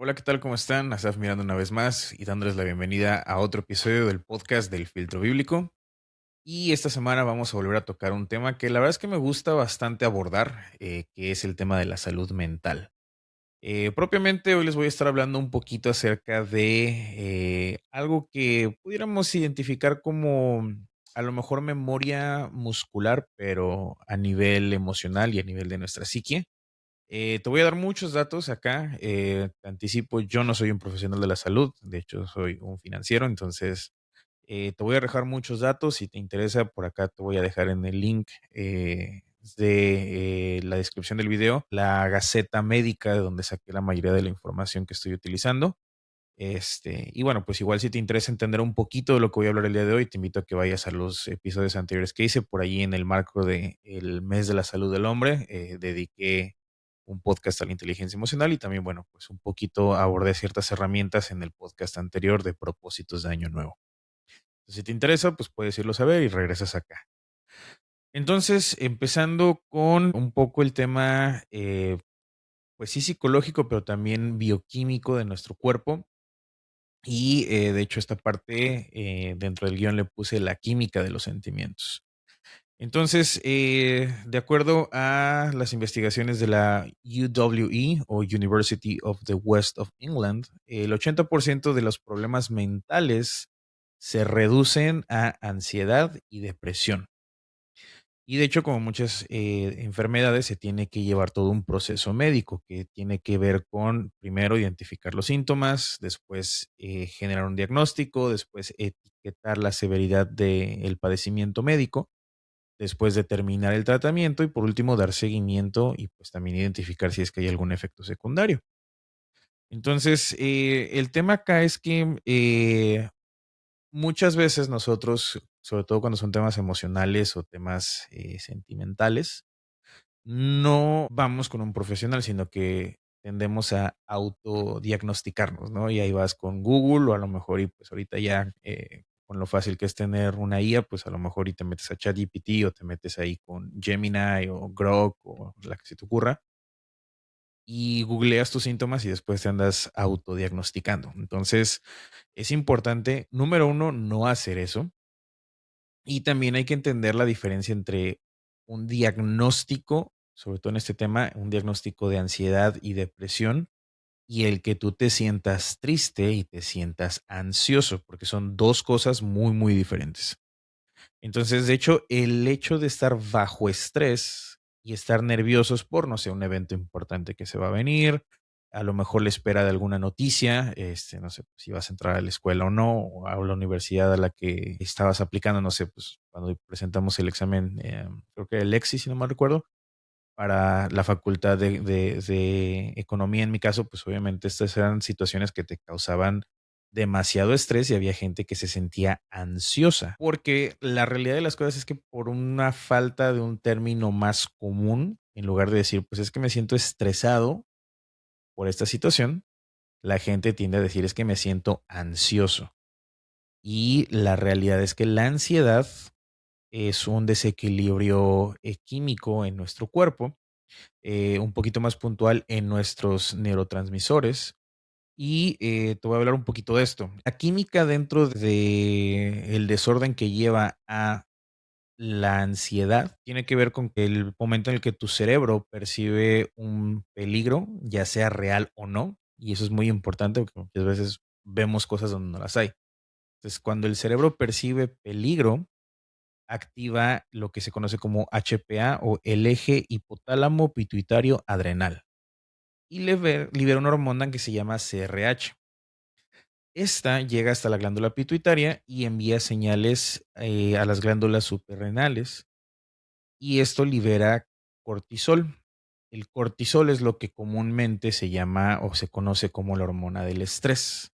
Hola, ¿qué tal? ¿Cómo están? Asaf mirando una vez más y dándoles la bienvenida a otro episodio del podcast del Filtro Bíblico. Y esta semana vamos a volver a tocar un tema que la verdad es que me gusta bastante abordar, que es el tema de la salud mental. Propiamente hoy les voy a estar hablando un poquito acerca de algo que pudiéramos identificar como a lo mejor memoria muscular, pero a nivel emocional y a nivel de nuestra psique. Te voy a dar muchos datos acá. Te anticipo, yo no soy un profesional de la salud, de hecho soy un financiero, entonces te voy a dejar muchos datos. Si te interesa, por acá te voy a dejar en el link de la descripción del video la Gaceta Médica de donde saqué la mayoría de la información que estoy utilizando. Y bueno, pues igual si te interesa entender un poquito de lo que voy a hablar el día de hoy, te invito a que vayas a los episodios anteriores que hice por ahí en el marco del mes de la salud del hombre. Dediqué un podcast a la inteligencia emocional y también, bueno, pues un poquito abordé ciertas herramientas en el podcast anterior de propósitos de año nuevo. Entonces, si te interesa, pues puedes irlo a ver y regresas acá. Entonces, empezando con un poco el tema, pues sí psicológico, pero también bioquímico de nuestro cuerpo. Y de hecho, esta parte dentro del guión le puse la química de los sentimientos. Entonces, de acuerdo a las investigaciones de la UWE o University of the West of England, el 80% de los problemas mentales se reducen a ansiedad y depresión. Y de hecho, como muchas enfermedades, se tiene que llevar todo un proceso médico que tiene que ver con, primero, identificar los síntomas, después generar un diagnóstico, después etiquetar la severidad del padecimiento médico, después determinar el tratamiento y por último dar seguimiento y pues también identificar si es que hay algún efecto secundario. Entonces, el tema acá es que muchas veces nosotros, sobre todo cuando son temas emocionales o temas sentimentales, no vamos con un profesional, sino que tendemos a autodiagnosticarnos, ¿no? Y ahí vas con Google o a lo mejor y pues ahorita ya con lo fácil que es tener una IA, pues a lo mejor y te metes a ChatGPT o te metes ahí con Gemini o Grok o la que se te ocurra y googleas tus síntomas y después te andas autodiagnosticando. Entonces, es importante, número uno, no hacer eso. Y también hay que entender la diferencia entre un diagnóstico, sobre todo en este tema, un diagnóstico de ansiedad y depresión, y el que tú te sientas triste y te sientas ansioso, porque son dos cosas muy, muy diferentes. Entonces, de hecho, el hecho de estar bajo estrés y estar nerviosos por, no sé, un evento importante que se va a venir, a lo mejor la espera de alguna noticia, no sé, si vas a entrar a la escuela o no, o a la universidad a la que estabas aplicando, no sé, pues cuando presentamos el examen, creo que el EXI, si no mal recuerdo, para la facultad de economía, en mi caso, pues obviamente estas eran situaciones que te causaban demasiado estrés y había gente que se sentía ansiosa, porque la realidad de las cosas es que por una falta de un término más común, en lugar de decir, pues es que me siento estresado por esta situación, la gente tiende a decir es que me siento ansioso. Y la realidad es que la ansiedad es un desequilibrio químico en nuestro cuerpo, un poquito más puntual en nuestros neurotransmisores. Y te voy a hablar un poquito de esto. La química dentro de el desorden que lleva a la ansiedad tiene que ver con que el momento en el que tu cerebro percibe un peligro, ya sea real o no, y eso es muy importante porque muchas veces vemos cosas donde no las hay. Entonces, cuando el cerebro percibe peligro, activa lo que se conoce como HPA o el eje hipotálamo pituitario adrenal y libera una hormona que se llama CRH. Esta llega hasta la glándula pituitaria y envía señales a las glándulas suprarrenales y esto libera cortisol. El cortisol es lo que comúnmente se llama o se conoce como la hormona del estrés.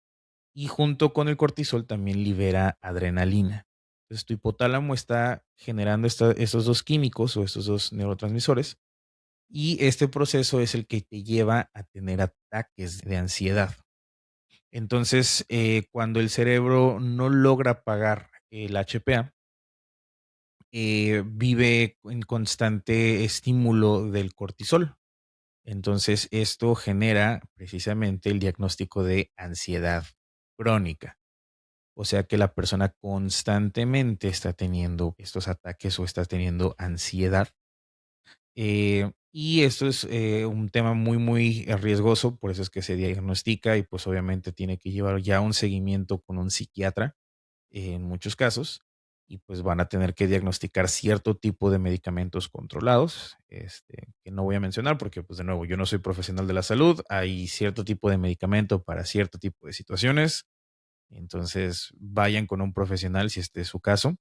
Y junto con el cortisol también libera adrenalina. Entonces tu hipotálamo está generando estos dos químicos o estos dos neurotransmisores y este proceso es el que te lleva a tener ataques de ansiedad. Entonces, cuando el cerebro no logra pagar el HPA, vive en constante estímulo del cortisol. Entonces, esto genera precisamente el diagnóstico de ansiedad crónica. O sea que la persona constantemente está teniendo estos ataques o está teniendo ansiedad. Y esto es un tema muy, muy riesgoso, por eso es que se diagnostica y pues obviamente tiene que llevar ya un seguimiento con un psiquiatra en muchos casos y pues van a tener que diagnosticar cierto tipo de medicamentos controlados, que no voy a mencionar porque pues de nuevo yo no soy profesional de la salud, hay cierto tipo de medicamento para cierto tipo de situaciones, entonces vayan con un profesional si este es su caso.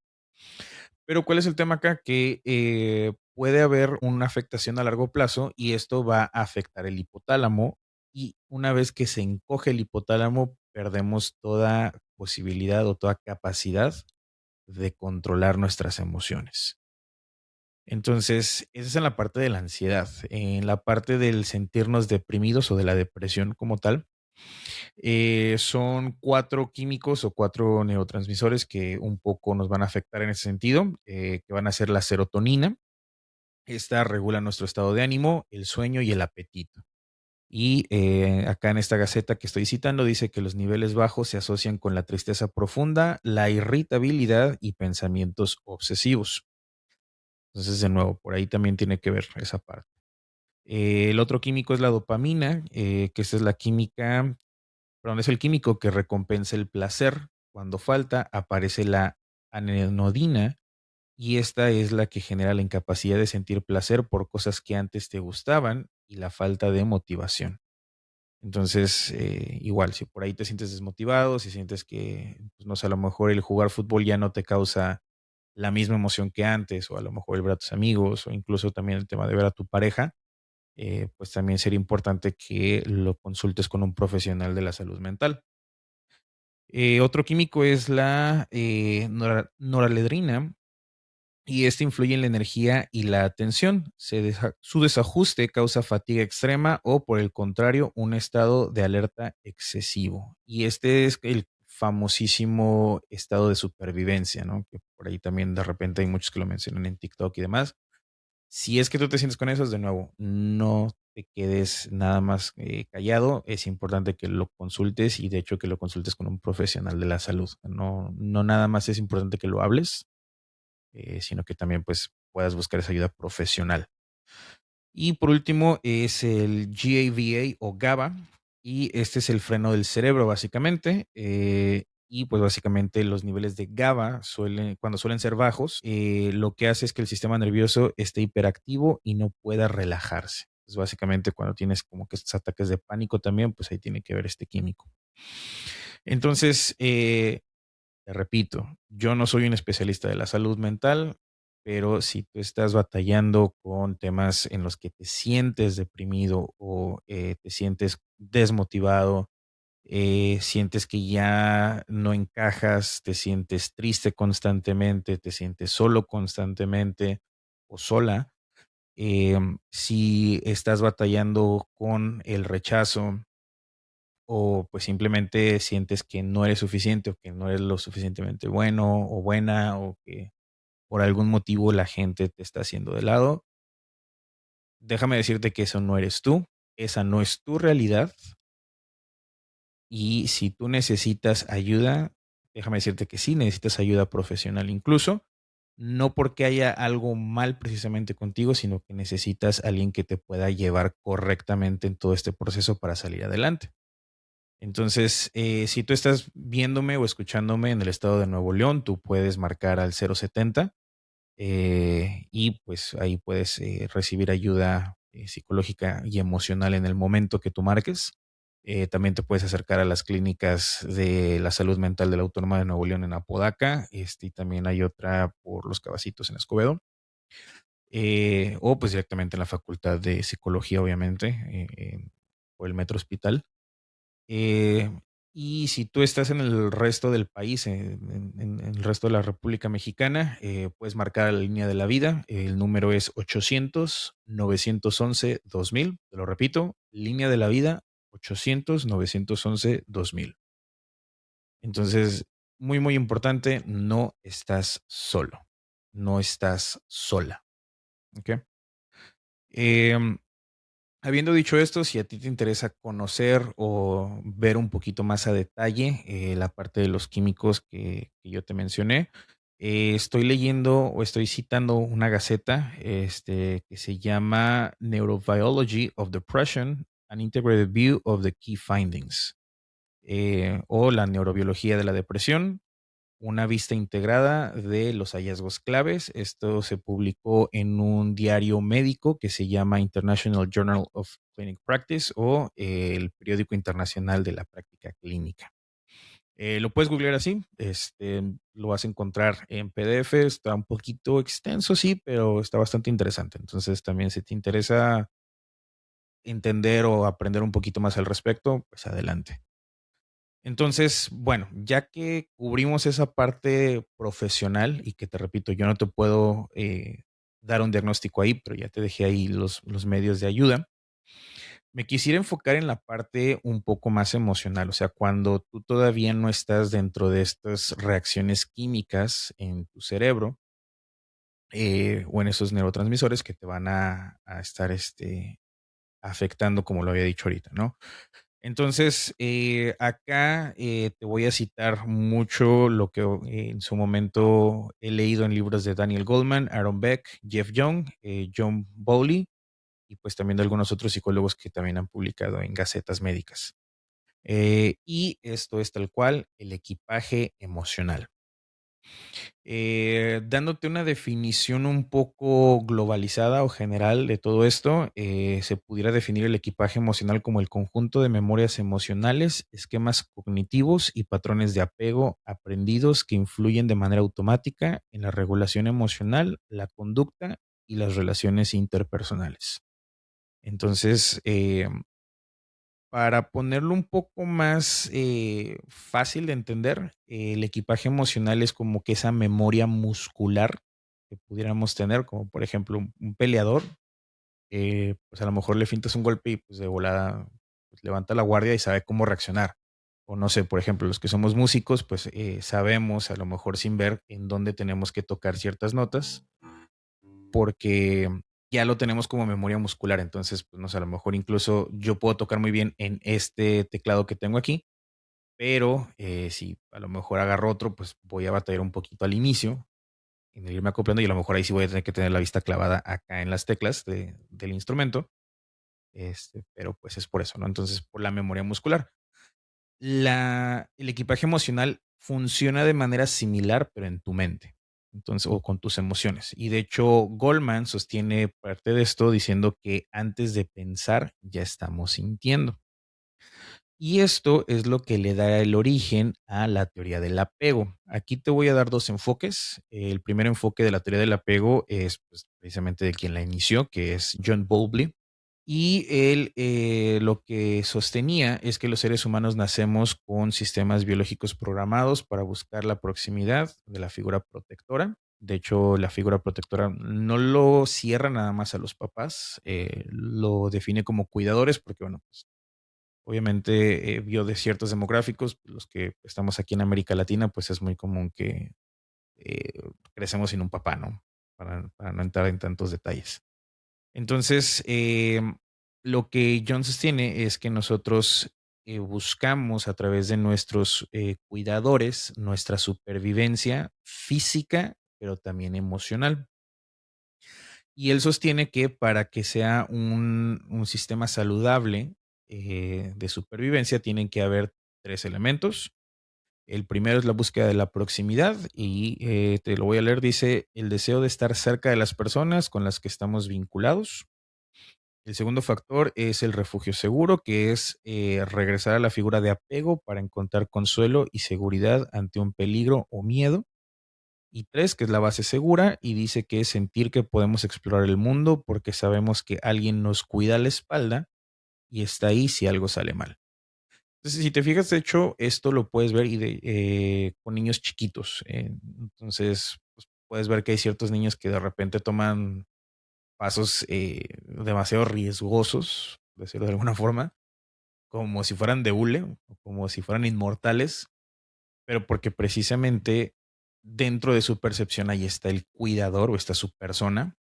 Pero ¿cuál es el tema acá? Que puede haber una afectación a largo plazo y esto va a afectar el hipotálamo y una vez que se encoge el hipotálamo, perdemos toda posibilidad o toda capacidad de controlar nuestras emociones. Entonces, esa es en la parte de la ansiedad. En la parte del sentirnos deprimidos o de la depresión como tal, son 4 químicos o 4 neurotransmisores que un poco nos van a afectar en ese sentido, que van a ser la serotonina. Esta regula nuestro estado de ánimo, el sueño y el apetito. Y acá en esta gaceta que estoy citando dice que los niveles bajos se asocian con la tristeza profunda, la irritabilidad y pensamientos obsesivos. Entonces, de nuevo, por ahí también tiene que ver esa parte. El otro químico es la dopamina, que esta es la química, perdón, es el químico que recompensa el placer. Cuando falta, aparece la anenodina y esta es la que genera la incapacidad de sentir placer por cosas que antes te gustaban y la falta de motivación. Entonces, igual, si por ahí te sientes desmotivado, si sientes que, pues, no sé, a lo mejor el jugar fútbol ya no te causa la misma emoción que antes, o a lo mejor el ver a tus amigos, o incluso también el tema de ver a tu pareja, pues también sería importante que lo consultes con un profesional de la salud mental. Otro químico es la noradrenalina y este influye en la energía y la atención. Su desajuste causa fatiga extrema o, por el contrario, un estado de alerta excesivo. Y este es el famosísimo estado de supervivencia, ¿no? Que por ahí también de repente hay muchos que lo mencionan en TikTok y demás. Si es que tú te sientes con eso, de nuevo, no te quedes nada más callado. Es importante que lo consultes y de hecho que lo consultes con un profesional de la salud. No, no nada más es importante que lo hables, sino que también pues puedas buscar esa ayuda profesional. Y por último es el GABA o GABA, y este es el freno del cerebro básicamente. Y pues básicamente los niveles de GABA cuando suelen ser bajos, lo que hace es que el sistema nervioso esté hiperactivo y no pueda relajarse. Es básicamente cuando tienes como que estos ataques de pánico también, pues ahí tiene que ver este químico. Entonces, te repito, yo no soy un especialista de la salud mental, pero si tú estás batallando con temas en los que te sientes deprimido o te sientes desmotivado, sientes que ya no encajas, te sientes triste constantemente, te sientes solo constantemente o sola, si estás batallando con el rechazo, o pues simplemente sientes que no eres suficiente o que no eres lo suficientemente bueno o buena o que por algún motivo la gente te está haciendo de lado, déjame decirte que eso no eres tú, esa no es tu realidad y si tú necesitas ayuda, déjame decirte que sí, necesitas ayuda profesional incluso, no porque haya algo mal precisamente contigo, sino que necesitas alguien que te pueda llevar correctamente en todo este proceso para salir adelante. Entonces, si tú estás viéndome o escuchándome en el estado de Nuevo León, tú puedes marcar al 070 y pues ahí puedes recibir ayuda psicológica y emocional en el momento que tú marques. También te puedes acercar a las clínicas de la salud mental de la Autónoma de Nuevo León en Apodaca, y también hay otra por Los Cabacitos en Escobedo, o pues directamente en la Facultad de Psicología, obviamente, o el Metro Hospital. Eh, y si tú estás en el resto del país, en el resto de la República Mexicana, puedes marcar la línea de la vida. El número es 800-911-2000. Te lo repito, línea de la vida 800-911-2000. Entonces, muy, muy importante, no estás solo, no estás sola. ¿Ok? Em, Habiendo dicho esto, si a ti te interesa conocer o ver un poquito más a detalle la parte de los químicos que yo te mencioné, estoy leyendo o estoy citando una gaceta que se llama Neurobiology of Depression, An Integrated View of the Key Findings, o la neurobiología de la depresión, una vista integrada de los hallazgos claves. Esto se publicó en un diario médico que se llama International Journal of Clinic Practice o el periódico internacional de la práctica clínica. Lo puedes googlear así, lo vas a encontrar en PDF, está un poquito extenso, sí, pero está bastante interesante. Entonces, también si te interesa entender o aprender un poquito más al respecto, pues adelante. Entonces, bueno, ya que cubrimos esa parte profesional y que te repito, yo no te puedo dar un diagnóstico ahí, pero ya te dejé ahí los medios de ayuda, me quisiera enfocar en la parte un poco más emocional, o sea, cuando tú todavía no estás dentro de estas reacciones químicas en tu cerebro o en esos neurotransmisores que te van a estar afectando, como lo había dicho ahorita, ¿no? Entonces, acá te voy a citar mucho lo que en su momento he leído en libros de Daniel Goleman, Aaron Beck, Jeff Young, John Bowley y pues también de algunos otros psicólogos que también han publicado en gacetas médicas. Y esto es tal cual el equipaje emocional. Dándote una definición un poco globalizada o general de todo esto, se pudiera definir el equipaje emocional como el conjunto de memorias emocionales, esquemas cognitivos y patrones de apego aprendidos que influyen de manera automática en la regulación emocional, la conducta y las relaciones interpersonales. Entonces, para ponerlo un poco más fácil de entender, el equipaje emocional es como que esa memoria muscular que pudiéramos tener, como por ejemplo un peleador, pues a lo mejor le fintas un golpe y pues de volada pues, levanta la guardia y sabe cómo reaccionar. O no sé, por ejemplo, los que somos músicos, pues sabemos a lo mejor sin ver en dónde tenemos que tocar ciertas notas porque ya lo tenemos como memoria muscular. Entonces, pues no sé, a lo mejor incluso yo puedo tocar muy bien en este teclado que tengo aquí, pero si a lo mejor agarro otro, pues voy a batallar un poquito al inicio en el irme acoplando y a lo mejor ahí sí voy a tener que tener la vista clavada acá en las teclas del instrumento. Pero pues es por eso, ¿no? Entonces, por la memoria muscular. El equipaje emocional funciona de manera similar, pero en tu mente. Entonces, o con tus emociones. Y de hecho, Goldman sostiene parte de esto diciendo que antes de pensar ya estamos sintiendo. Y esto es lo que le da el origen a la teoría del apego. Aquí te voy a dar dos enfoques. El primer enfoque de la teoría del apego es pues, precisamente de quien la inició, que es John Bowlby. Y él lo que sostenía es que los seres humanos nacemos con sistemas biológicos programados para buscar la proximidad de la figura protectora. De hecho, la figura protectora no lo cierra nada más a los papás, lo define como cuidadores, porque, bueno, pues, obviamente vio de ciertos demográficos, los que estamos aquí en América Latina, pues es muy común que eh, crecemos sin un papá, ¿no? Para no entrar en tantos detalles. Entonces, lo que John sostiene es que nosotros buscamos a través de nuestros cuidadores nuestra supervivencia física, pero también emocional. Y él sostiene que para que sea un sistema saludable de supervivencia, tienen que haber tres elementos. El primero es la búsqueda de la proximidad y te lo voy a leer, dice el deseo de estar cerca de las personas con las que estamos vinculados. El segundo factor es el refugio seguro, que es regresar a la figura de apego para encontrar consuelo y seguridad ante un peligro o miedo. Y tres, que es la base segura, y dice que es sentir que podemos explorar el mundo porque sabemos que alguien nos cuida la espalda y está ahí si algo sale mal. Entonces, si te fijas, de hecho, esto lo puedes ver con niños chiquitos. Entonces, pues, puedes ver que hay ciertos niños que de repente toman pasos demasiado riesgosos, decirlo de alguna forma, como si fueran de hule, o como si fueran inmortales, pero porque precisamente dentro de su percepción ahí está el cuidador o está su persona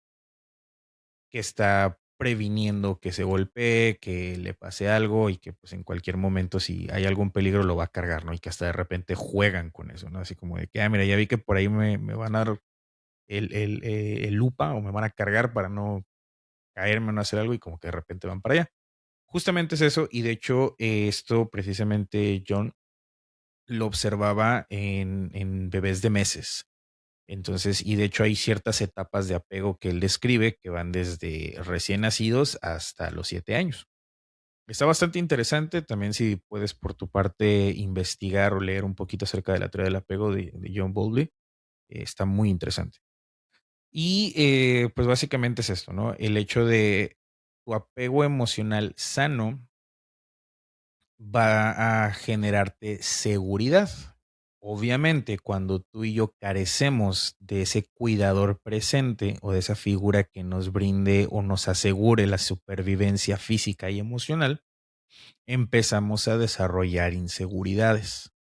que está previniendo que se golpee, que le pase algo y que pues en cualquier momento si hay algún peligro lo va a cargar, ¿no? Y que hasta de repente juegan con eso, ¿no? Así como de que, mira, ya vi que por ahí me van a dar el lupa o me van a cargar para no caerme o no hacer algo y como que de repente van para allá. Justamente es eso y de hecho esto precisamente John lo observaba en bebés de meses. Entonces, y de hecho hay ciertas etapas de apego que él describe que van desde recién nacidos hasta los 7 años. Está bastante interesante. También si puedes por tu parte investigar o leer un poquito acerca de la teoría del apego de John Bowlby, está muy interesante. Y pues básicamente es esto, ¿no? El hecho de tu apego emocional sano va a generarte seguridad. Obviamente, cuando tú y yo carecemos de ese cuidador presente o de esa figura que nos brinde o nos asegure la supervivencia física y emocional, empezamos a desarrollar inseguridades.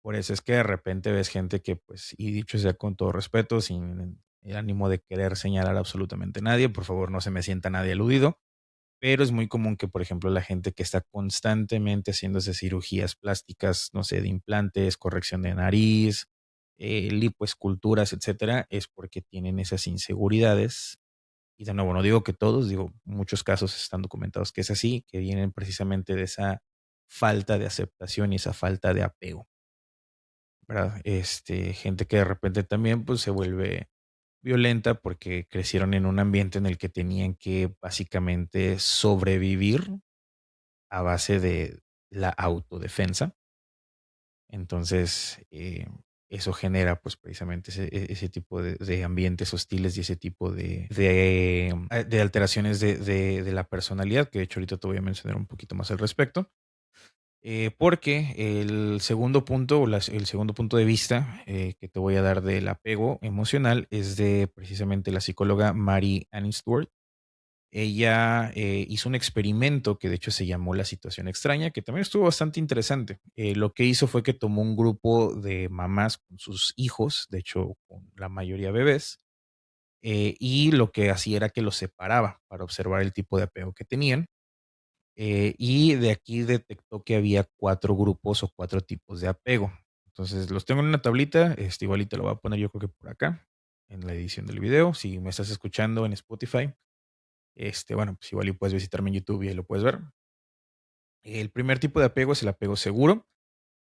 Por eso es que de repente ves gente que, pues, y dicho sea con todo respeto, sin el ánimo de querer señalar absolutamente a nadie, por favor no se me sienta nadie aludido, pero es muy común que, por ejemplo, la gente que está constantemente haciéndose cirugías plásticas, no sé, de implantes, corrección de nariz, lipoesculturas, etcétera, es porque tienen esas inseguridades. Y de nuevo, no digo que todos, digo, muchos casos están documentados que es así, que vienen precisamente de esa falta de aceptación y esa falta de apego, ¿verdad? Gente que de repente también pues se vuelve violenta porque crecieron en un ambiente en el que tenían que básicamente sobrevivir a base de la autodefensa. Entonces, eso genera pues precisamente ese tipo de ambientes hostiles y ese tipo de alteraciones de la personalidad, que de hecho ahorita te voy a mencionar un poquito más al respecto. Porque el segundo punto, el segundo punto de vista que te voy a dar del apego emocional es de precisamente la psicóloga Mary Ann Stewart. Ella hizo un experimento que de hecho se llamó La Situación Extraña, que también estuvo bastante interesante. Lo que hizo fue que tomó un grupo de mamás con sus hijos, de hecho con la mayoría bebés, y lo que hacía era que los separaba para observar el tipo de apego que tenían. Y de aquí detectó que había 4 grupos o 4 tipos de apego. Entonces los tengo en una tablita, igual y te lo voy a poner yo creo que por acá, en la edición del video. Si me estás escuchando en Spotify, bueno, pues igual y puedes visitarme en YouTube y ahí lo puedes ver. El primer tipo de apego es el apego seguro.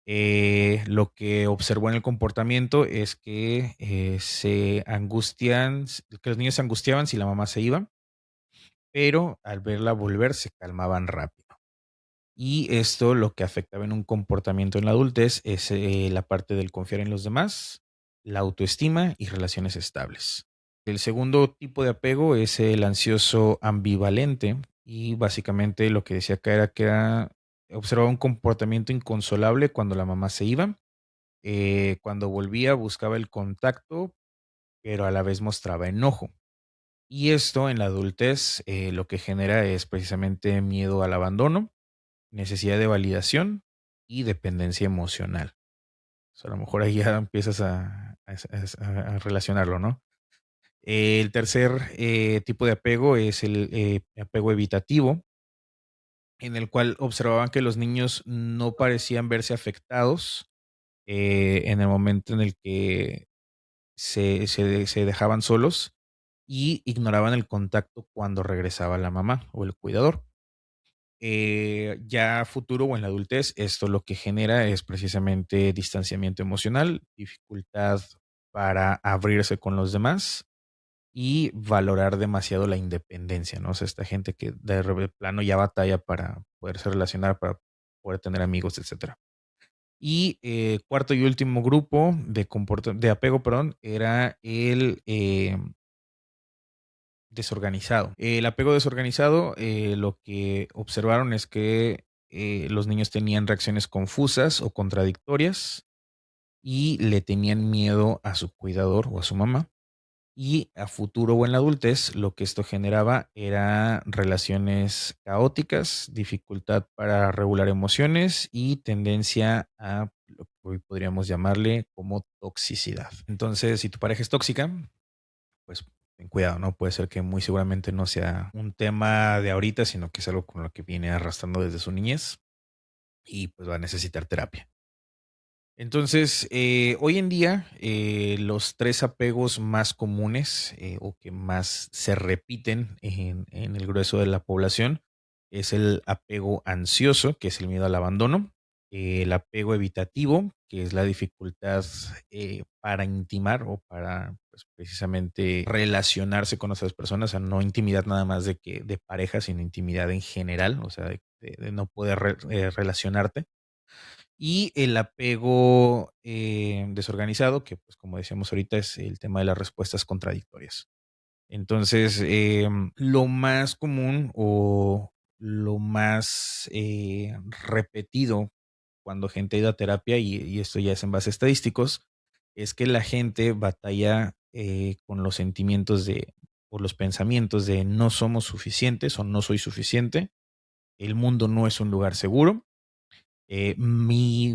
Lo que observó en el comportamiento es que se angustian, que los niños se angustiaban si la mamá se iba, pero al verla volver se calmaban rápido. Y esto lo que afectaba en un comportamiento en la adultez es la parte del confiar en los demás, la autoestima y relaciones estables. El segundo tipo de apego es el ansioso ambivalente y básicamente lo que decía acá era que observaba un comportamiento inconsolable cuando la mamá se iba, cuando volvía buscaba el contacto, pero a la vez mostraba enojo. Y esto en la adultez lo que genera es precisamente miedo al abandono, necesidad de validación y dependencia emocional. O sea, a lo mejor ahí ya empiezas a relacionarlo, ¿no? El tercer tipo de apego es el apego evitativo, en el cual observaban que los niños no parecían verse afectados en el momento en el que se dejaban solos y ignoraban el contacto cuando regresaba la mamá o el cuidador. Ya a futuro o en la adultez, esto lo que genera es precisamente distanciamiento emocional, dificultad para abrirse con los demás y valorar demasiado la independencia, ¿no? O sea, esta gente que plano ya batalla para poderse relacionar, para poder tener amigos, etcétera. Y cuarto y último grupo de apego, perdón, era el desorganizado. El apego desorganizado, lo que observaron es que los niños tenían reacciones confusas o contradictorias y le tenían miedo a su cuidador o a su mamá. Y a futuro o en la adultez, lo que esto generaba era relaciones caóticas, dificultad para regular emociones y tendencia a lo que hoy podríamos llamarle como toxicidad. Entonces, si tu pareja es tóxica, pues ten cuidado, ¿no? Puede ser que muy seguramente no sea un tema de ahorita, sino que es algo con lo que viene arrastrando desde su niñez y pues va a necesitar terapia. Entonces, hoy en día, los tres apegos más comunes o que más se repiten en el grueso de la población es el apego ansioso, que es el miedo al abandono, el apego evitativo, que es la dificultad para intimar o para pues, precisamente relacionarse con otras personas, o sea, no intimidad nada más de que de pareja, sino intimidad en general, o sea, de no poder relacionarte y el apego desorganizado, que pues como decíamos ahorita es el tema de las respuestas contradictorias. Entonces, lo más común o lo más repetido cuando gente ha ido a terapia, y esto ya es en base a estadísticos, es que la gente batalla con los sentimientos de, o los pensamientos de no somos suficientes o no soy suficiente, el mundo no es un lugar seguro, mi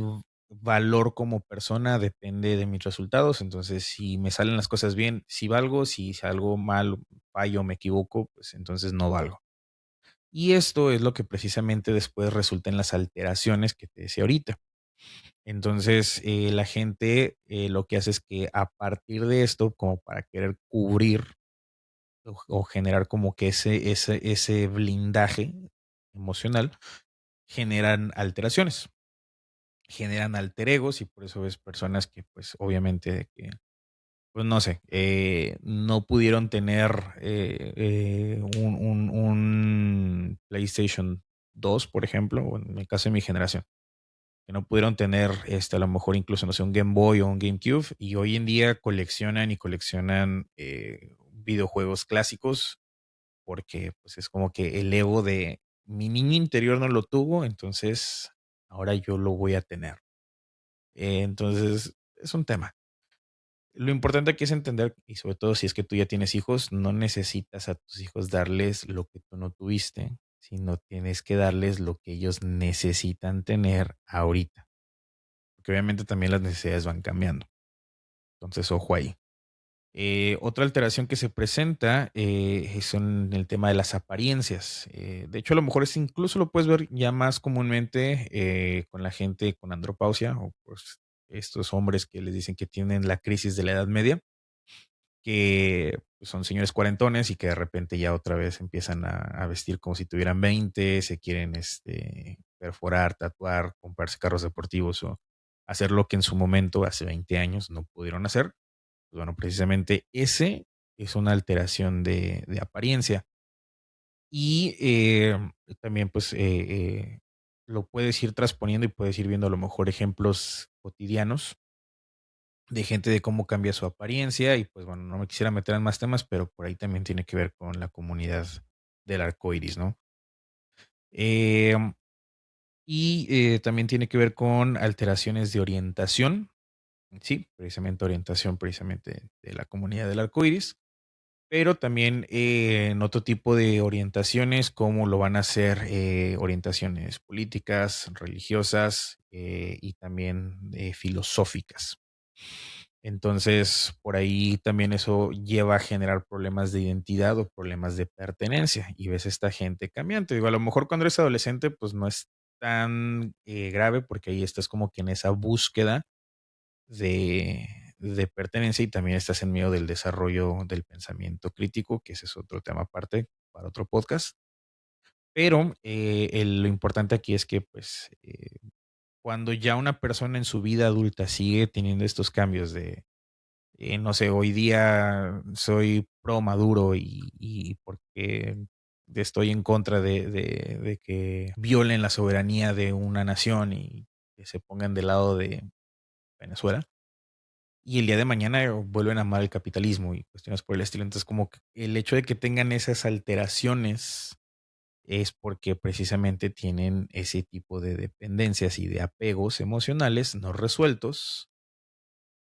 valor como persona depende de mis resultados. Entonces, si me salen las cosas bien, sí valgo. Si salgo mal, fallo, me equivoco, pues entonces no valgo. Y esto es lo que precisamente después resulta en las alteraciones que te decía ahorita. Entonces, la gente lo que hace es que a partir de esto, como para querer cubrir o generar como que ese blindaje emocional, generan alteraciones, generan alter egos y por eso ves personas que pues obviamente de que, pues no sé, no pudieron tener un PlayStation 2, por ejemplo, o en el caso de mi generación, que no pudieron tener a lo mejor incluso, no sé, un Game Boy o un GameCube y hoy en día coleccionan y coleccionan videojuegos clásicos porque pues es como que el ego de mi niño interior no lo tuvo, entonces ahora yo lo voy a tener. Entonces, es un tema. Lo importante aquí es entender, y sobre todo si es que tú ya tienes hijos, no necesitas a tus hijos darles lo que tú no tuviste, sino tienes que darles lo que ellos necesitan tener ahorita. Porque obviamente también las necesidades van cambiando. Entonces, ojo ahí. Otra alteración que se presenta es en el tema de las apariencias. De hecho, a lo mejor es incluso lo puedes ver ya más comúnmente con la gente con andropausia o pues estos hombres que les dicen que tienen la crisis de la edad media, que pues, son señores cuarentones y que de repente ya otra vez empiezan a vestir como si tuvieran 20, se quieren perforar, tatuar, comprarse carros deportivos o hacer lo que en su momento, hace 20 años, no pudieron hacer. Pues bueno, precisamente ese es una alteración de apariencia. Y también, pues, lo puedes ir transponiendo y puedes ir viendo a lo mejor ejemplos cotidianos de gente de cómo cambia su apariencia. Y pues bueno, no me quisiera meter en más temas, pero por ahí también tiene que ver con la comunidad del arco iris, ¿no? Em, y también tiene que ver con alteraciones de orientación. Sí, precisamente orientación, precisamente de la comunidad del arco iris, pero también en otro tipo de orientaciones, como lo van a ser orientaciones políticas, religiosas y también filosóficas. Entonces, por ahí también eso lleva a generar problemas de identidad o problemas de pertenencia. Y ves esta gente cambiante. Digo, a lo mejor cuando eres adolescente, pues no es tan grave porque ahí estás como que en esa búsqueda de, de pertenencia y también estás en medio del desarrollo del pensamiento crítico, que ese es otro tema aparte para otro podcast. Pero lo importante aquí es que, pues, cuando ya una persona en su vida adulta sigue teniendo estos cambios de, no sé, hoy día soy pro Maduro y porque estoy en contra de que violen la soberanía de una nación y que se pongan del lado de Venezuela y el día de mañana vuelven a amar el capitalismo y cuestiones por el estilo. Entonces, como que el hecho de que tengan esas alteraciones es porque precisamente tienen ese tipo de dependencias y de apegos emocionales no resueltos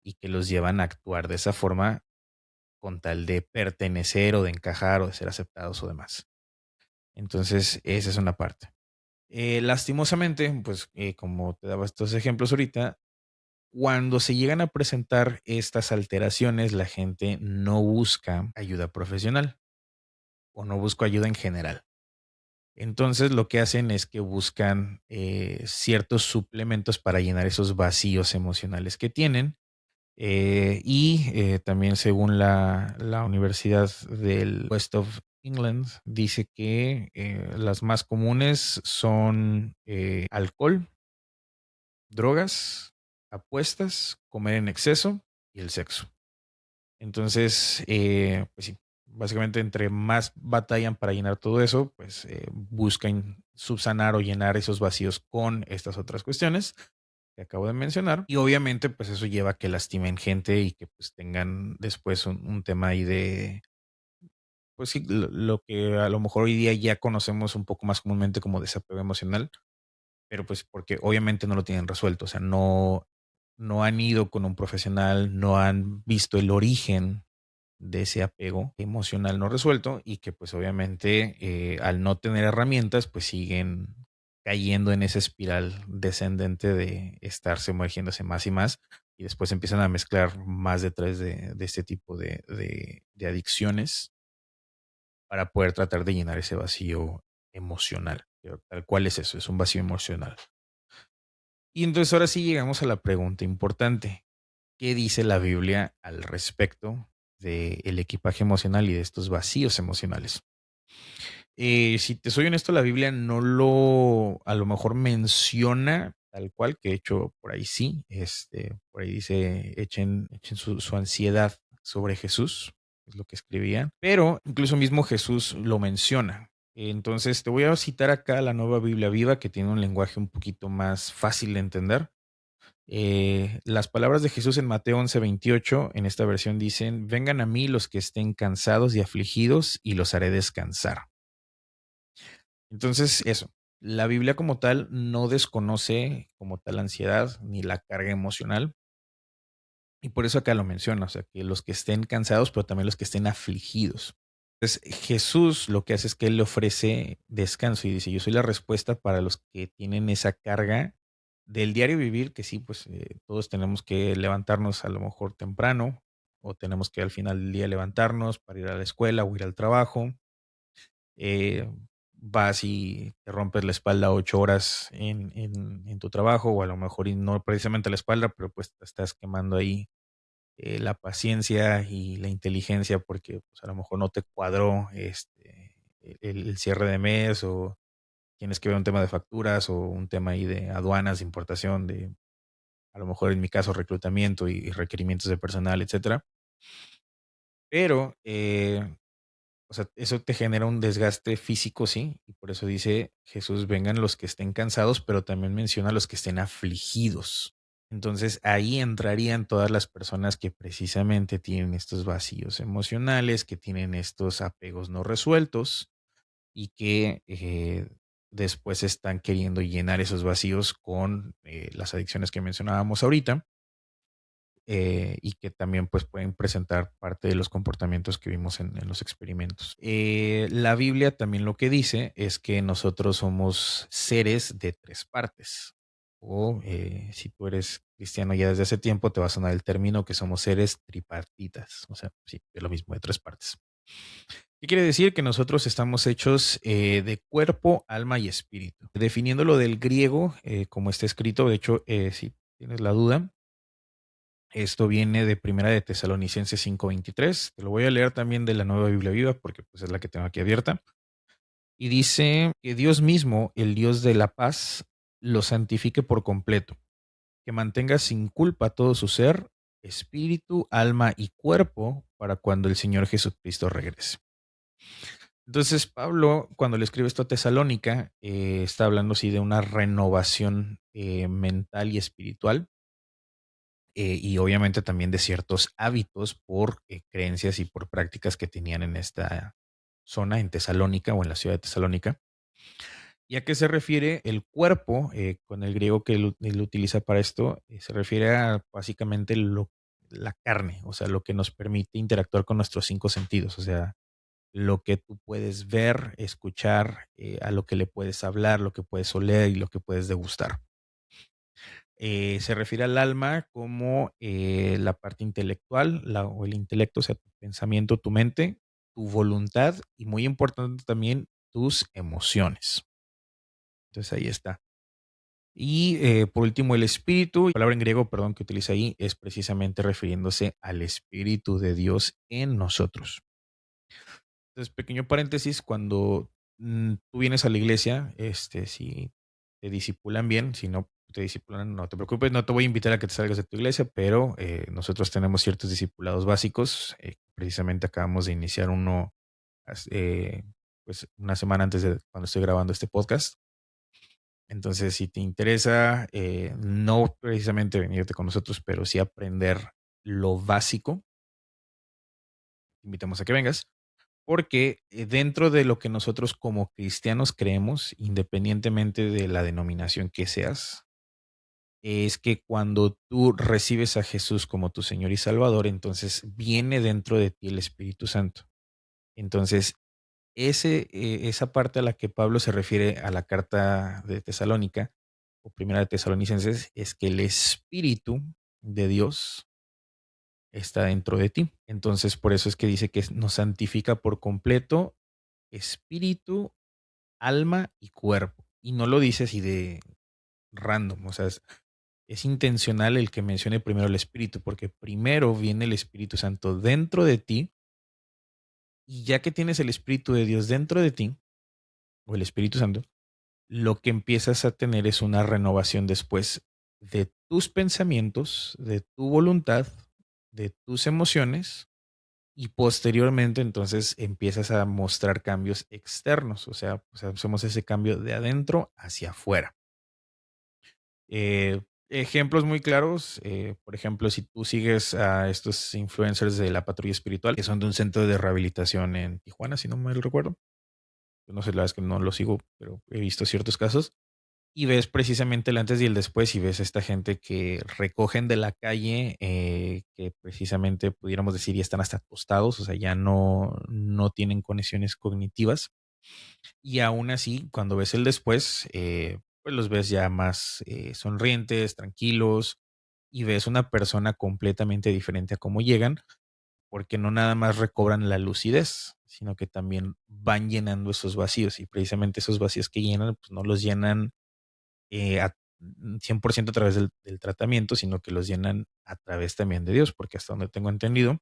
y que los llevan a actuar de esa forma con tal de pertenecer o de encajar o de ser aceptados o demás. Entonces, esa es una parte. Lastimosamente, pues como te daba estos ejemplos ahorita, Cuando se llegan a presentar estas alteraciones, la gente no busca ayuda profesional o no busca ayuda en general. Entonces lo que hacen es que buscan ciertos suplementos para llenar esos vacíos emocionales que tienen. También según la Universidad del West of England, dice que las más comunes son alcohol, drogas, apuestas, comer en exceso y el sexo. Entonces, pues sí, básicamente entre más batallan para llenar todo eso, pues buscan subsanar o llenar esos vacíos con estas otras cuestiones que acabo de mencionar. Y obviamente, pues eso lleva a que lastimen gente y que pues tengan después un tema ahí de, pues sí, lo que a lo mejor hoy día ya conocemos un poco más comúnmente como desapego emocional, pero pues porque obviamente no lo tienen resuelto, o sea, no han ido con un profesional, no han visto el origen de ese apego emocional no resuelto y que pues obviamente al no tener herramientas pues siguen cayendo en esa espiral descendente de estar sumergiéndose más y más y después empiezan a mezclar más detrás de este tipo de adicciones para poder tratar de llenar ese vacío emocional. Pero tal cual es eso, es un vacío emocional. Y entonces ahora sí llegamos a la pregunta importante. ¿Qué dice la Biblia al respecto del equipaje emocional y de estos vacíos emocionales? Si te soy honesto, la Biblia no lo, a lo mejor menciona tal cual, que de hecho por ahí sí, por ahí dice, echen su ansiedad sobre Jesús, es lo que escribían, pero incluso mismo Jesús lo menciona. Entonces te voy a citar acá la Nueva Biblia Viva, que tiene un lenguaje un poquito más fácil de entender. Las palabras de Jesús en Mateo 11:28, en esta versión dicen, vengan a mí los que estén cansados y afligidos y los haré descansar. Entonces, eso, la Biblia como tal no desconoce como tal la ansiedad ni la carga emocional. Y por eso acá lo menciona, o sea, que los que estén cansados, pero también los que estén afligidos. Entonces, Jesús lo que hace es que Él le ofrece descanso y dice, yo soy la respuesta para los que tienen esa carga del diario vivir, que sí, pues todos tenemos que levantarnos a lo mejor temprano o tenemos que al final del día levantarnos para ir a la escuela o ir al trabajo. eh, Vas y te rompes la espalda 8 horas en tu trabajo o a lo mejor y no precisamente la espalda, pero pues te estás quemando ahí la paciencia y la inteligencia porque pues, a lo mejor no te cuadró el cierre de mes o tienes que ver un tema de facturas o un tema ahí de aduanas, de importación, de a lo mejor en mi caso reclutamiento y requerimientos de personal, etcétera. Pero, o sea, eso te genera un desgaste físico, sí, y por eso dice Jesús, vengan los que estén cansados, pero también menciona los que estén afligidos. Entonces ahí entrarían todas las personas que precisamente tienen estos vacíos emocionales, que tienen estos apegos no resueltos y que después están queriendo llenar esos vacíos con las adicciones que mencionábamos ahorita y que también pues pueden presentar parte de los comportamientos que vimos en los experimentos. La Biblia también lo que dice es que nosotros somos seres de tres partes. O si tú eres cristiano ya desde hace tiempo, te va a sonar el término que somos seres tripartitas. O sea, sí, es lo mismo, de tres partes. ¿Qué quiere decir? Que nosotros estamos hechos de cuerpo, alma y espíritu. Definiéndolo del griego, como está escrito, de hecho, si tienes la duda, esto viene de Primera de Tesalonicenses 5:23. Te lo voy a leer también de la Nueva Biblia Viva porque pues, es la que tengo aquí abierta. Y dice que Dios mismo, el Dios de la paz, lo santifique por completo, que mantenga sin culpa todo su ser, espíritu, alma y cuerpo para cuando el Señor Jesucristo regrese. Entonces Pablo, cuando le escribe esto a Tesalónica, está hablando así de una renovación mental y espiritual y obviamente también de ciertos hábitos por creencias y por prácticas que tenían en esta zona, en Tesalónica o en la ciudad de Tesalónica. ¿Y a qué se refiere el cuerpo? Con el griego que él utiliza para esto, se refiere a básicamente la carne, o sea, lo que nos permite interactuar con nuestros cinco sentidos, o sea, lo que tú puedes ver, escuchar, a lo que le puedes hablar, lo que puedes oler y lo que puedes degustar. Se refiere al alma como la parte intelectual o el intelecto, o sea, tu pensamiento, tu mente, tu voluntad y muy importante también tus emociones. Entonces ahí está. Y por último, el espíritu, la palabra en griego, perdón, que utiliza ahí es precisamente refiriéndose al espíritu de Dios en nosotros. Entonces, pequeño paréntesis, cuando tú vienes a la iglesia, si te disipulan bien, si no te disipulan, no te preocupes, no te voy a invitar a que te salgas de tu iglesia, pero nosotros tenemos ciertos discipulados básicos. Precisamente acabamos de iniciar uno, pues una semana antes de cuando estoy grabando este podcast. Entonces, si te interesa, no precisamente venirte con nosotros, pero sí aprender lo básico, te invitamos a que vengas. Porque dentro de lo que nosotros como cristianos creemos, independientemente de la denominación que seas, es que cuando tú recibes a Jesús como tu Señor y Salvador, entonces viene dentro de ti el Espíritu Santo. Entonces, esa parte a la que Pablo se refiere a la carta de Tesalónica o primera de Tesalonicenses es que el Espíritu de Dios está dentro de ti. Entonces, por eso es que dice que nos santifica por completo espíritu, alma y cuerpo. Y no lo dice así de random, o sea, es intencional el que mencione primero el espíritu, porque primero viene el Espíritu Santo dentro de ti, y ya que tienes el Espíritu de Dios dentro de ti, o el Espíritu Santo, lo que empiezas a tener es una renovación después de tus pensamientos, de tu voluntad, de tus emociones, y posteriormente entonces empiezas a mostrar cambios externos, o sea, hacemos ese cambio de adentro hacia afuera. Ejemplos muy claros, por ejemplo, si tú sigues a estos influencers de la patrulla espiritual, que son de un centro de rehabilitación en Tijuana, si no me recuerdo, yo no sé, la verdad es que no lo sigo, pero he visto ciertos casos, y ves precisamente el antes y el después, y ves a esta gente que recogen de la calle, que precisamente pudiéramos decir ya están hasta acostados, o sea, ya no tienen conexiones cognitivas. Y aún así, cuando ves el después, pues los ves ya más sonrientes, tranquilos, y ves una persona completamente diferente a cómo llegan, porque no nada más recobran la lucidez, sino que también van llenando esos vacíos, y precisamente esos vacíos que llenan, pues no los llenan 100% a través del tratamiento, sino que los llenan a través también de Dios, porque hasta donde tengo entendido,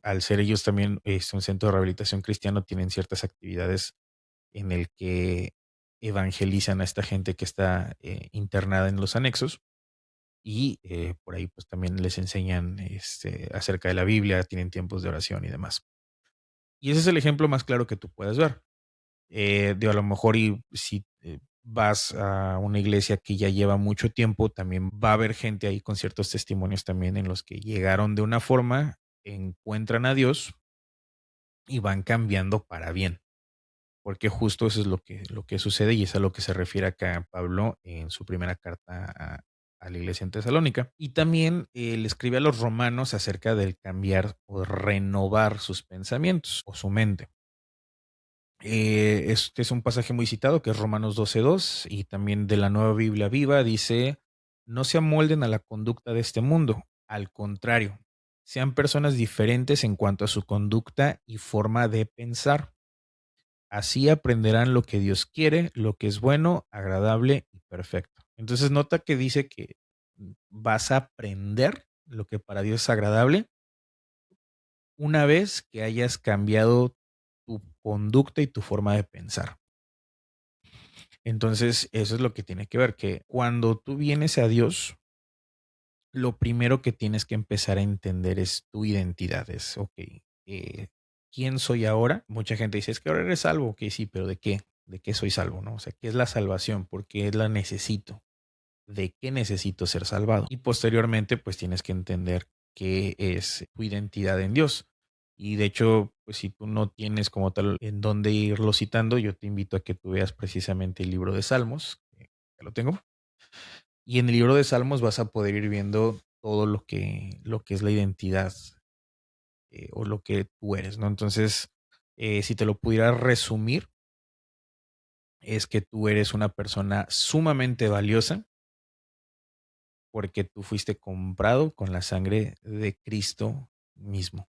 al ser ellos también un centro de rehabilitación cristiano, tienen ciertas actividades en el que evangelizan a esta gente que está internada en los anexos, y por ahí pues también les enseñan acerca de la Biblia, tienen tiempos de oración y demás. Y ese es el ejemplo más claro que tú puedes ver. A lo mejor y si vas a una iglesia que ya lleva mucho tiempo, también va a haber gente ahí con ciertos testimonios también en los que llegaron de una forma, encuentran a Dios y van cambiando para bien. Porque justo eso es lo que sucede, y es a lo que se refiere acá Pablo en su primera carta a la iglesia en Tesalónica. Y también le escribe a los romanos acerca del cambiar o renovar sus pensamientos o su mente. Este es un pasaje muy citado que es Romanos 12:2, y también de la Nueva Biblia Viva dice, no se amolden a la conducta de este mundo, al contrario, sean personas diferentes en cuanto a su conducta y forma de pensar. Así aprenderán lo que Dios quiere, lo que es bueno, agradable y perfecto. Entonces nota que dice que vas a aprender lo que para Dios es agradable una vez que hayas cambiado tu conducta y tu forma de pensar. Entonces eso es lo que tiene que ver, que cuando tú vienes a Dios, lo primero que tienes que empezar a entender es tu identidad. Es, ok, ¿quién soy ahora? Mucha gente dice, es que ahora eres salvo. Ok, sí, pero ¿de qué? ¿De qué soy salvo? ¿No? O sea, ¿qué es la salvación? ¿Por qué la necesito? ¿De qué necesito ser salvado? Y posteriormente, pues tienes que entender qué es tu identidad en Dios. Y de hecho, pues si tú no tienes como tal en dónde irlo citando, yo te invito a que tú veas precisamente el libro de Salmos, que ya lo tengo, y en el libro de Salmos vas a poder ir viendo todo lo que es la identidad, o lo que tú eres, ¿no? Entonces, si te lo pudiera resumir, es que tú eres una persona sumamente valiosa, porque tú fuiste comprado con la sangre de Cristo mismo,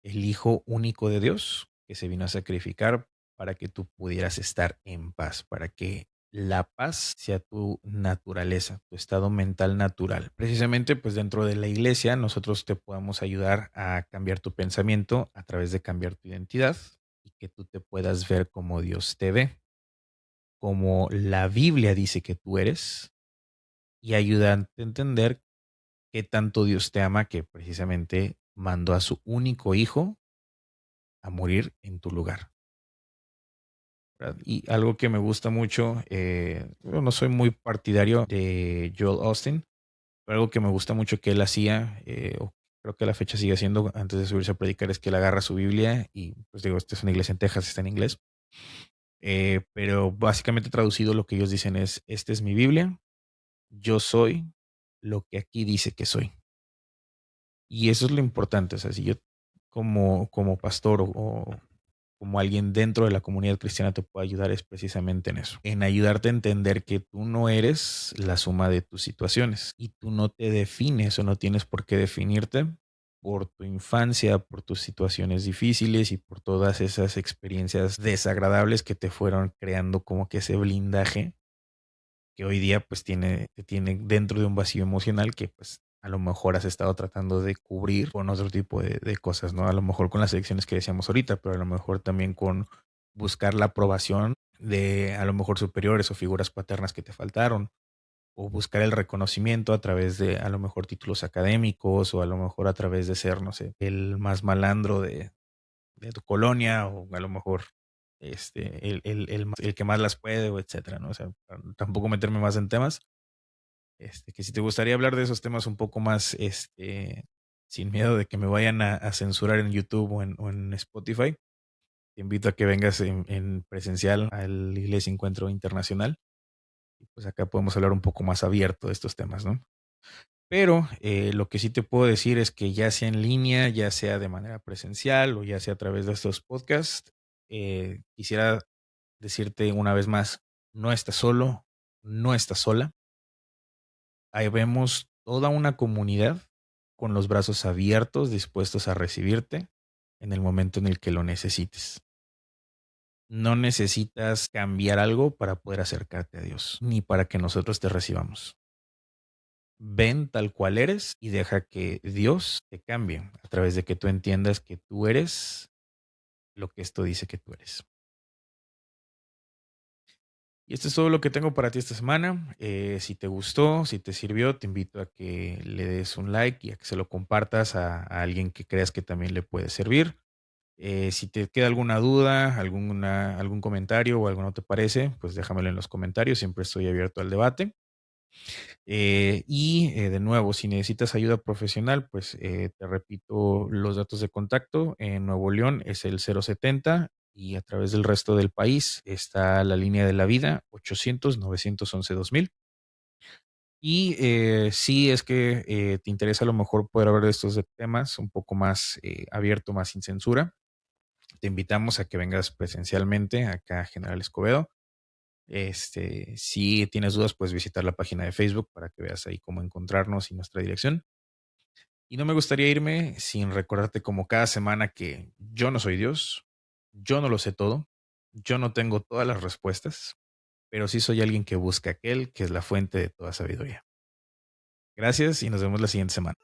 el Hijo único de Dios, que se vino a sacrificar para que tú pudieras estar en paz, para que la paz sea tu naturaleza, tu estado mental natural. Precisamente, pues dentro de la iglesia, nosotros te podamos ayudar a cambiar tu pensamiento a través de cambiar tu identidad y que tú te puedas ver como Dios te ve, como la Biblia dice que tú eres, y ayudarte a entender qué tanto Dios te ama que precisamente mandó a su único hijo a morir en tu lugar. ¿Verdad? Y algo que me gusta mucho, yo no soy muy partidario de Joel Austin, pero algo que me gusta mucho que él hacía, o creo que a la fecha sigue haciendo antes de subirse a predicar, es que él agarra su Biblia y, pues digo, esta es una iglesia en Texas, está en inglés, pero básicamente traducido lo que ellos dicen es, esta es mi Biblia, yo soy lo que aquí dice que soy. Y eso es lo importante, o sea, si yo como pastor o como alguien dentro de la comunidad cristiana te puede ayudar es precisamente en eso, en ayudarte a entender que tú no eres la suma de tus situaciones y tú no te defines o no tienes por qué definirte por tu infancia, por tus situaciones difíciles y por todas esas experiencias desagradables que te fueron creando como que ese blindaje que hoy día pues te tiene dentro de un vacío emocional que pues a lo mejor has estado tratando de cubrir con otro tipo de cosas, ¿no? A lo mejor con las elecciones que decíamos ahorita, pero a lo mejor también con buscar la aprobación de a lo mejor superiores o figuras paternas que te faltaron, o buscar el reconocimiento a través de a lo mejor títulos académicos o a lo mejor a través de ser, no sé, el más malandro de tu colonia o a lo mejor el que más las puede o etcétera, ¿no? O sea, para tampoco meterme más en temas, que si te gustaría hablar de esos temas un poco más, sin miedo de que me vayan a censurar en YouTube o en Spotify, te invito a que vengas en presencial al Iglesia Encuentro Internacional y pues acá podemos hablar un poco más abierto de estos temas, ¿no? Pero lo que sí te puedo decir es que ya sea en línea, ya sea de manera presencial o ya sea a través de estos podcasts, quisiera decirte una vez más, no estás solo, no estás sola. Ahí vemos toda una comunidad con los brazos abiertos, dispuestos a recibirte en el momento en el que lo necesites. No necesitas cambiar algo para poder acercarte a Dios, ni para que nosotros te recibamos. Ven tal cual eres y deja que Dios te cambie a través de que tú entiendas que tú eres lo que esto dice que tú eres. Y esto es todo lo que tengo para ti esta semana. Si te gustó, si te sirvió, te invito a que le des un like y a que se lo compartas a alguien que creas que también le puede servir. Si te queda alguna duda, algún comentario o algo no te parece, pues déjamelo en los comentarios. Siempre estoy abierto al debate. De nuevo, si necesitas ayuda profesional, pues te repito los datos de contacto. En Nuevo León es el 070 y a través del resto del país está la línea de la vida 800-911-2000. Y si es que te interesa a lo mejor poder hablar de estos temas un poco más abierto, más sin censura, te invitamos a que vengas presencialmente acá a General Escobedo. Si tienes dudas, puedes visitar la página de Facebook para que veas ahí cómo encontrarnos y nuestra dirección. Y no me gustaría irme sin recordarte como cada semana que yo no soy Dios, yo no lo sé todo, yo no tengo todas las respuestas, pero sí soy alguien que busca aquel que es la fuente de toda sabiduría. Gracias y nos vemos la siguiente semana.